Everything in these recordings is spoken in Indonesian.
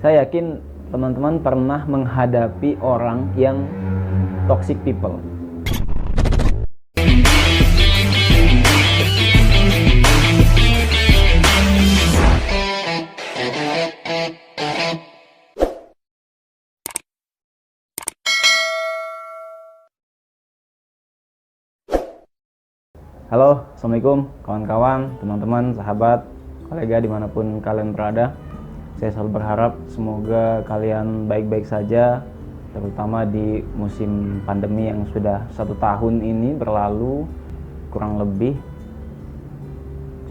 Saya yakin teman-teman pernah menghadapi orang yang toxic people. Halo, assalamualaikum kawan-kawan, teman-teman, sahabat, kolega dimanapun kalian berada. Saya selalu berharap semoga kalian baik-baik saja, terutama di musim pandemi yang sudah 1 tahun ini berlalu kurang lebih.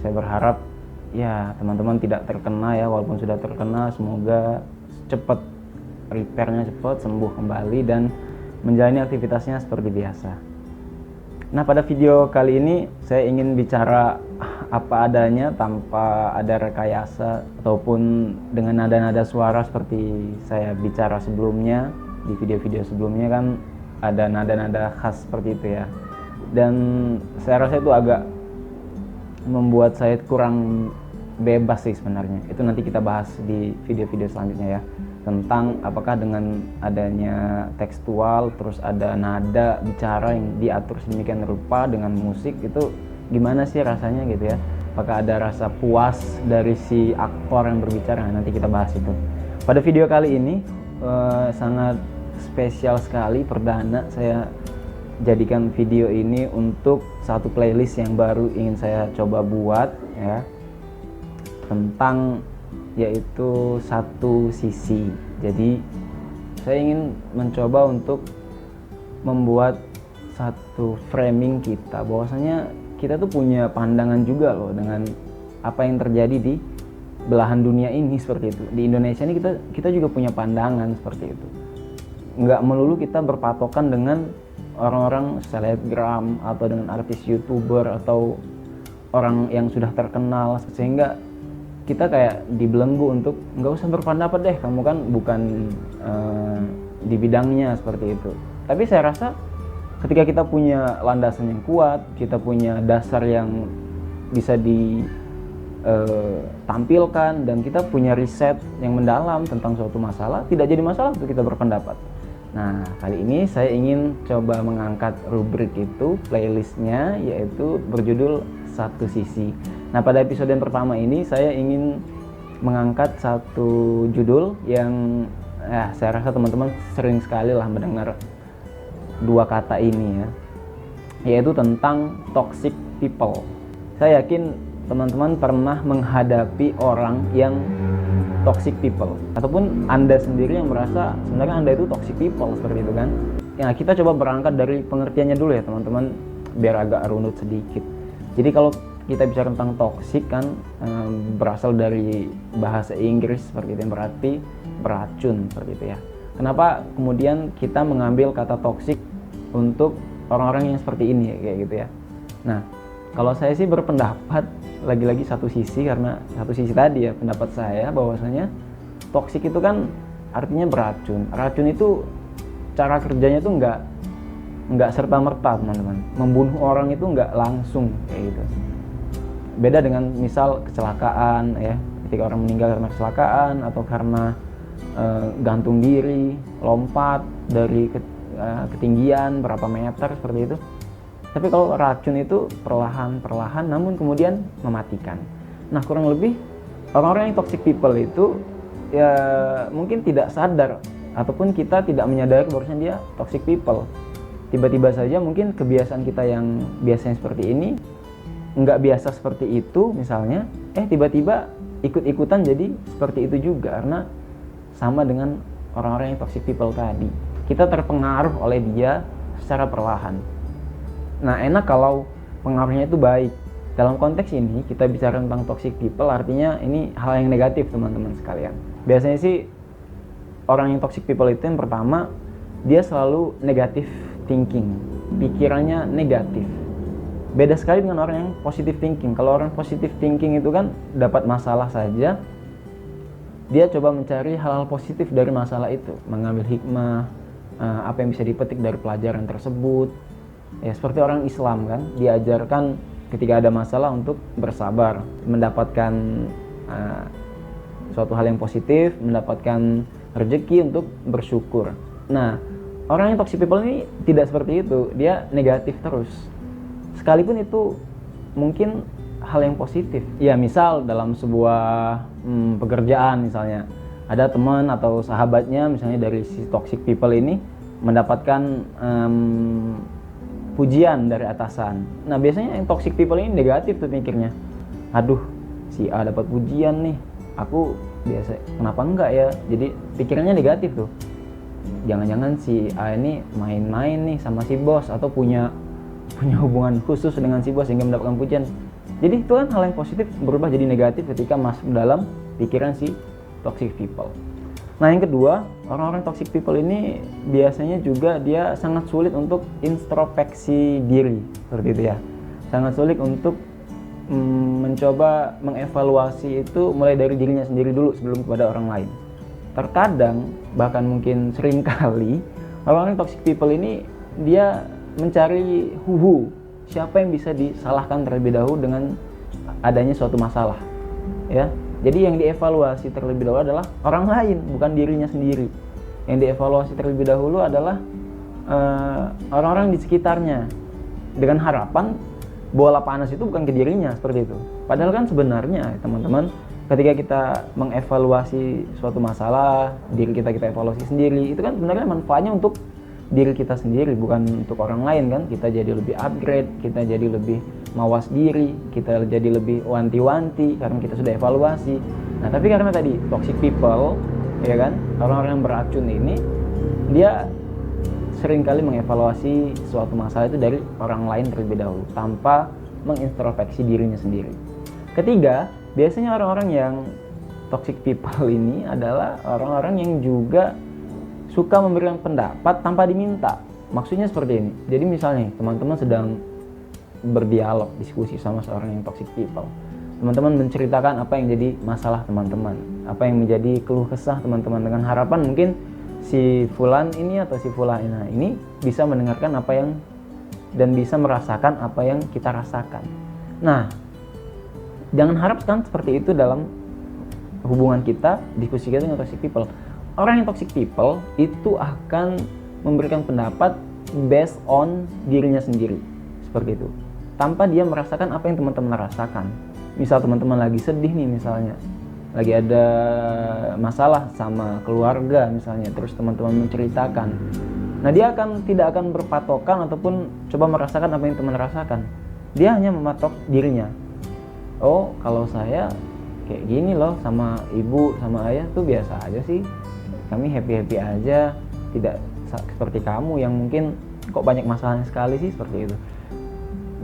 Saya berharap ya teman-teman tidak terkena ya, walaupun sudah terkena semoga cepat repairnya, cepat sembuh kembali dan menjalani aktivitasnya seperti biasa. Nah, pada video kali ini saya ingin bicara apa adanya tanpa ada rekayasa ataupun dengan nada-nada suara seperti saya bicara sebelumnya. Di video-video sebelumnya kan ada nada-nada khas seperti itu ya. Dan saya rasa itu agak membuat saya kurang bebas sih sebenarnya. Itu nanti kita bahas di video-video selanjutnya ya. Tentang apakah dengan adanya tekstual terus ada nada bicara yang diatur sedemikian rupa dengan musik itu gimana sih rasanya gitu ya, apakah ada rasa puas dari si aktor yang berbicara. Nanti kita bahas itu pada video kali ini. Sangat spesial sekali, perdana saya jadikan video ini untuk satu playlist yang baru ingin saya coba buat ya, tentang yaitu satu sisi. Jadi saya ingin mencoba untuk membuat satu framing kita, bahwasanya kita tuh punya pandangan juga loh dengan apa yang terjadi di belahan dunia ini seperti itu. Di Indonesia ini kita juga punya pandangan seperti itu. Nggak melulu kita berpatokan dengan orang-orang selebgram atau dengan artis YouTuber atau orang yang sudah terkenal, sehingga kita kayak dibelenggu untuk nggak usah berpendapat deh, kamu kan bukan di bidangnya seperti itu. Tapi saya rasa ketika kita punya landasan yang kuat, kita punya dasar yang bisa ditampilkan, dan kita punya riset yang mendalam tentang suatu masalah, tidak jadi masalah untuk kita berpendapat. Nah, kali ini saya ingin coba mengangkat rubrik itu, playlistnya, yaitu berjudul Satu Sisi. Nah, pada episode yang pertama ini saya ingin mengangkat satu judul yang saya rasa teman-teman sering sekali lah mendengar dua kata ini ya, yaitu tentang toxic people. Saya yakin teman-teman pernah menghadapi orang yang toxic people, ataupun Anda sendiri yang merasa sebenarnya Anda itu toxic people seperti itu kan. Ya, kita coba berangkat dari pengertiannya dulu ya teman-teman, biar agak runut sedikit. Jadi kalau kita bicara tentang toksik kan berasal dari bahasa Inggris seperti itu, yang berarti beracun seperti itu ya. Kenapa kemudian kita mengambil kata toksik untuk orang-orang yang seperti ini ya, kayak gitu ya. Nah, kalau saya sih berpendapat lagi-lagi satu sisi, karena satu sisi tadi ya, pendapat saya bahwasanya toksik itu kan artinya beracun. Racun itu cara kerjanya itu nggak serta-merta teman-teman. Membunuh orang itu nggak langsung kayak gitu. Beda dengan misal kecelakaan ya, ketika orang meninggal karena kecelakaan atau karena gantung diri, lompat dari ketinggian berapa meter seperti itu. Tapi kalau racun itu perlahan-perlahan namun kemudian mematikan. Nah, kurang lebih orang-orang yang toxic people itu ya mungkin tidak sadar, ataupun kita tidak menyadari bahwasanya dia toxic people. Tiba-tiba saja mungkin kebiasaan kita yang biasanya seperti ini, nggak biasa seperti itu misalnya, tiba-tiba ikut-ikutan jadi seperti itu juga, karena sama dengan orang-orang yang toxic people tadi. Kita terpengaruh oleh dia secara perlahan. Nah, enak kalau pengaruhnya itu baik. Dalam konteks ini kita bicara tentang toxic people, artinya ini hal yang negatif teman-teman sekalian. Biasanya sih orang yang toxic people itu yang pertama, dia selalu negative thinking, pikirannya negatif. Beda sekali dengan orang yang positive thinking. Kalau orang positive thinking itu kan dapat masalah saja, dia coba mencari hal-hal positif dari masalah itu, mengambil hikmah, apa yang bisa dipetik dari pelajaran tersebut. Ya, seperti orang Islam kan, diajarkan ketika ada masalah untuk bersabar, mendapatkan suatu hal yang positif, mendapatkan rezeki untuk bersyukur. Nah, orang yang toxic people ini tidak seperti itu, dia negatif terus. Sekalipun itu mungkin hal yang positif. Ya, misal dalam sebuah pekerjaan misalnya, ada teman atau sahabatnya misalnya dari si toxic people ini mendapatkan pujian dari atasan. Nah, biasanya yang toxic people ini negatif tuh mikirnya. Aduh, si A dapat pujian nih, aku biasa kenapa enggak ya? Jadi pikirannya negatif tuh. Jangan-jangan si A ini main-main nih sama si bos atau punya hubungan khusus dengan si bos sehingga mendapatkan pujian. Jadi itu kan hal yang positif berubah jadi negatif ketika masuk dalam pikiran si toxic people. Nah, yang kedua, orang-orang toxic people ini biasanya juga dia sangat sulit untuk introspeksi diri, seperti itu ya. Sangat sulit untuk mencoba mengevaluasi itu mulai dari dirinya sendiri dulu sebelum kepada orang lain. Terkadang, bahkan mungkin sering kali, orang-orang toxic people ini dia mencari siapa yang bisa disalahkan terlebih dahulu dengan adanya suatu masalah, ya. Jadi yang dievaluasi terlebih dahulu adalah orang lain, bukan dirinya sendiri. Yang dievaluasi terlebih dahulu adalah orang-orang di sekitarnya, dengan harapan bola panas itu bukan ke dirinya, seperti itu. Padahal kan sebenarnya teman-teman, ketika kita mengevaluasi suatu masalah, diri kita evaluasi sendiri, itu kan sebenarnya manfaatnya untuk diri kita sendiri, bukan untuk orang lain kan. Kita jadi lebih upgrade, kita jadi lebih mawas diri, kita jadi lebih wanti-wanti karena kita sudah evaluasi. Nah, tapi karena tadi toxic people, ya kan, orang-orang yang beracun ini, dia seringkali mengevaluasi suatu masalah itu dari orang lain terlebih dahulu tanpa mengintrospeksi dirinya sendiri. Ketiga, biasanya orang-orang yang toxic people ini adalah orang-orang yang juga suka memberikan pendapat tanpa diminta. Maksudnya seperti ini. Jadi misalnya teman-teman sedang berdialog, diskusi sama seorang yang toxic people. Teman-teman menceritakan apa yang jadi masalah teman-teman, apa yang menjadi keluh kesah teman-teman, dengan harapan mungkin si fulan ini atau si fulana ini bisa mendengarkan apa yang dan bisa merasakan apa yang kita rasakan. Nah, jangan harapkan seperti itu dalam hubungan kita, diskusi kita dengan toxic people. Orang yang toxic people itu akan memberikan pendapat based on dirinya sendiri, seperti itu, tanpa dia merasakan apa yang teman-teman rasakan. Misal teman-teman lagi sedih nih, misalnya lagi ada masalah sama keluarga misalnya, terus teman-teman menceritakan. Nah, dia tidak akan berpatokan ataupun coba merasakan apa yang teman rasakan. Dia hanya mematok dirinya. Oh, kalau saya kayak gini loh, sama ibu sama ayah tuh biasa aja sih, kami happy-happy aja, tidak seperti kamu yang mungkin kok banyak masalahnya sekali sih, seperti itu.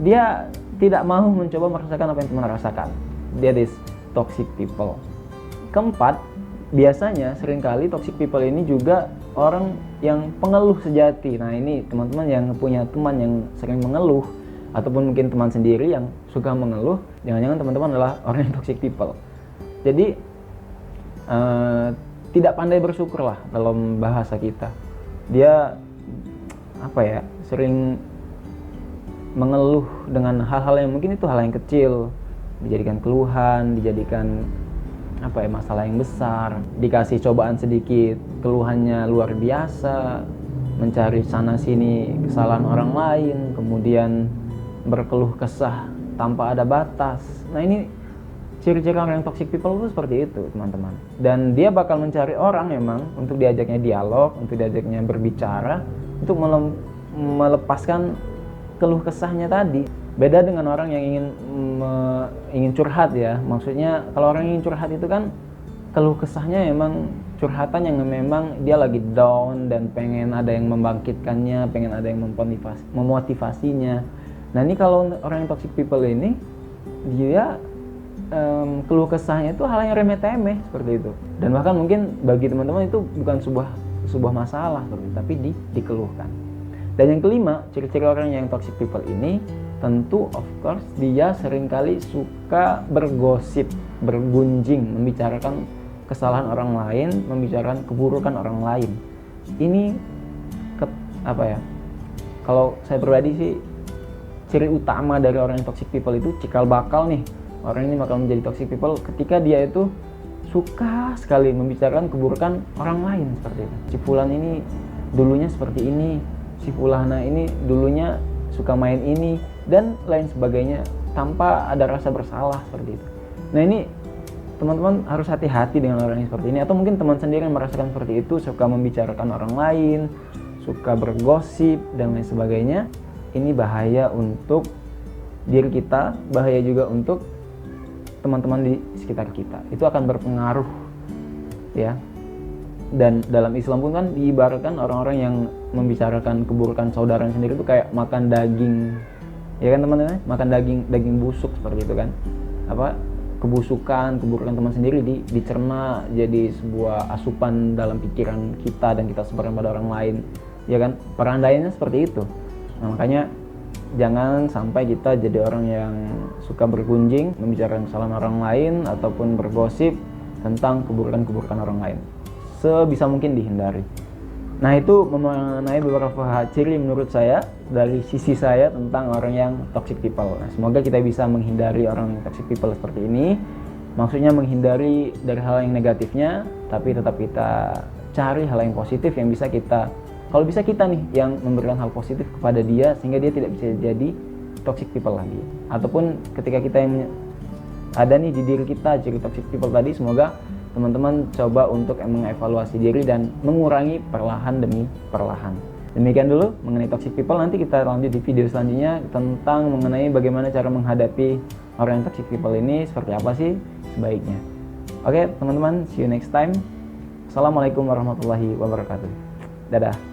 Dia tidak mau mencoba merasakan apa yang teman rasakan. That is toxic people. Keempat, biasanya seringkali toxic people ini juga orang yang pengeluh sejati. Nah, ini teman-teman yang punya teman yang sering mengeluh, ataupun mungkin teman sendiri yang suka mengeluh, jangan-jangan teman-teman adalah orang yang toxic people. Jadi tidak pandai bersyukur lah dalam bahasa kita. Dia sering mengeluh dengan hal-hal yang mungkin itu hal yang kecil, dijadikan keluhan, dijadikan masalah yang besar. Dikasih cobaan sedikit, keluhannya luar biasa, mencari sana sini kesalahan orang lain, kemudian berkeluh kesah tanpa ada batas. Nah, ini ciri-ciri orang yang toxic people itu seperti itu, teman-teman. Dan dia bakal mencari orang memang untuk diajaknya dialog, untuk diajaknya berbicara, untuk melepaskan keluh kesahnya tadi. Beda dengan orang yang ingin curhat ya. Maksudnya kalau orang yang ingin curhat itu kan keluh kesahnya memang curhatan yang memang dia lagi down dan pengen ada yang membangkitkannya, pengen ada yang memotivasinya. Nah, ini kalau orang yang toxic people ini, dia keluh kesahnya itu hal yang remeh-temeh seperti itu, dan bahkan mungkin bagi teman-teman itu bukan sebuah masalah tapi dikeluhkan. Dan yang kelima, ciri-ciri orang yang toxic people ini, tentu of course dia seringkali suka bergosip, bergunjing, membicarakan kesalahan orang lain, membicarakan keburukan orang lain. Ini kalau saya pribadi sih, ciri utama dari orang yang toxic people itu cikal bakal nih, orang ini bakal menjadi toxic people ketika dia itu suka sekali membicarakan keburukan orang lain seperti itu. Si fulan ini dulunya seperti ini, si fulana ini dulunya suka main ini, dan lain sebagainya tanpa ada rasa bersalah seperti itu. Nah ini teman-teman harus hati-hati dengan orang yang seperti ini, atau mungkin teman sendiri yang merasakan seperti itu, suka membicarakan orang lain, suka bergosip dan lain sebagainya. Ini bahaya untuk diri kita, bahaya juga untuk teman-teman di sekitar kita. Itu akan berpengaruh ya. Dan dalam Islam pun kan diibaratkan orang-orang yang membicarakan keburukan saudaranya sendiri itu kayak makan daging, ya kan teman-teman, makan daging busuk seperti itu kan. Kebusukan, keburukan teman sendiri dicerna jadi sebuah asupan dalam pikiran kita dan kita sebarkan pada orang lain, ya kan. Perandaiannya seperti itu. Nah, makanya jangan sampai kita jadi orang yang suka bergunjing, membicarakan kesalahan orang lain ataupun bergosip tentang keburukan-keburukan orang lain. Sebisa mungkin dihindari. Nah, itu mengenai beberapa ciri menurut saya dari sisi saya tentang orang yang toxic people. Nah, semoga kita bisa menghindari orang toxic people seperti ini. Maksudnya menghindari dari hal yang negatifnya, tapi tetap kita cari hal yang positif yang bisa kita, kalau bisa kita nih yang memberikan hal positif kepada dia sehingga dia tidak bisa jadi toxic people lagi. Ataupun ketika kita yang ada nih di diri kita ciri toxic people tadi, semoga teman-teman coba untuk mengevaluasi diri dan mengurangi perlahan demi perlahan. Demikian dulu mengenai toxic people. Nanti kita lanjut di video selanjutnya tentang mengenai bagaimana cara menghadapi orang yang toxic people ini, seperti apa sih sebaiknya. Oke teman-teman, see you next time. Assalamualaikum warahmatullahi wabarakatuh. Dadah.